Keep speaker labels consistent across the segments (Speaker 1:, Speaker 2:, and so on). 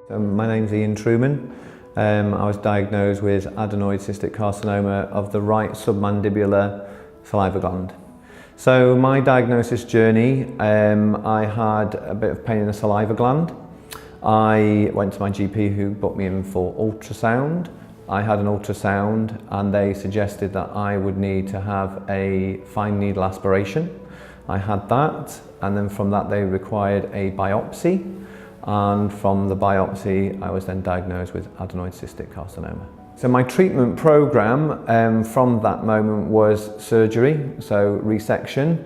Speaker 1: My name's Ian Truman. I was diagnosed with adenoid cystic carcinoma of the right submandibular salivary gland. So my diagnosis journey, I had a bit of pain in the salivary gland. I went to my GP who booked me in for ultrasound. I had an ultrasound and they suggested that I would need to have a fine needle aspiration. I had that, and then from that they required a biopsy. And from the biopsy, I was then diagnosed with adenoid cystic carcinoma. So my treatment program from that moment was surgery, so resection,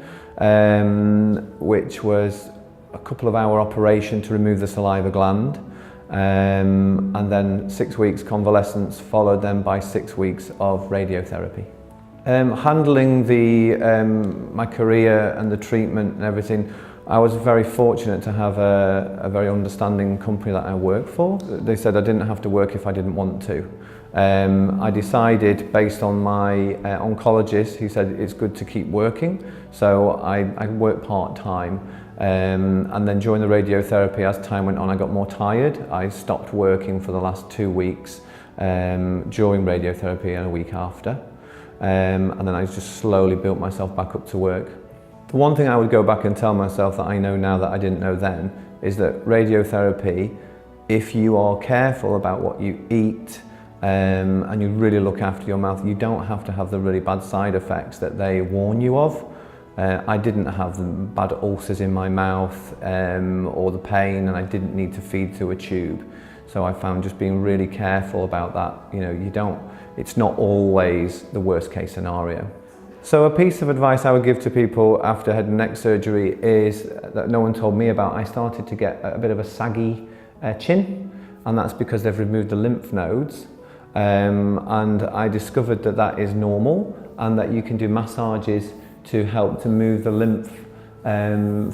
Speaker 1: which was a couple of hour operation to remove the salivary gland, and then 6 weeks convalescence followed then by 6 weeks of radiotherapy. Handling my career and the treatment and everything, I was very fortunate to have a very understanding company that I work for. They said I didn't have to work if I didn't want to. I decided based on my oncologist, who said it's good to keep working, so I worked part-time. And then during the radiotherapy, as time went on, I got more tired. I stopped working for the last 2 weeks during radiotherapy and a week after. And then I just slowly built myself back up to work. The one thing I would go back and tell myself that I know now that I didn't know then is that radiotherapy, if you are careful about what you eat and you really look after your mouth, you don't have to have the really bad side effects that they warn you of. I didn't have the bad ulcers in my mouth or the pain, and I didn't need to feed through a tube. So I found just being really careful about that, it's not always the worst case scenario. So a piece of advice I would give to people after head and neck surgery is that no one told me about. I started to get a bit of a saggy chin, and that's because they've removed the lymph nodes. And I discovered that that is normal, and that you can do massages to help to move the lymph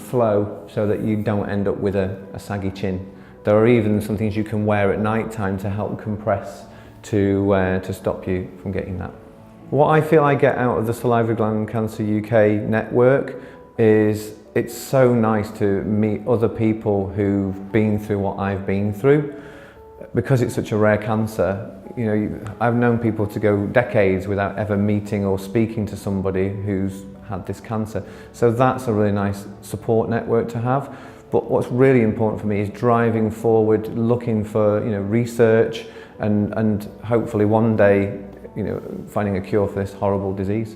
Speaker 1: flow so that you don't end up with a saggy chin. There are even some things you can wear at night time to help compress to stop you from getting that. What I feel I get out of the Salivary Gland Cancer UK network is it's so nice to meet other people who've been through what I've been through. Because it's such a rare cancer, I've known people to go decades without ever meeting or speaking to somebody who's had this cancer. So that's a really nice support network to have. But what's really important for me is driving forward, looking for research and hopefully one day finding a cure for this horrible disease.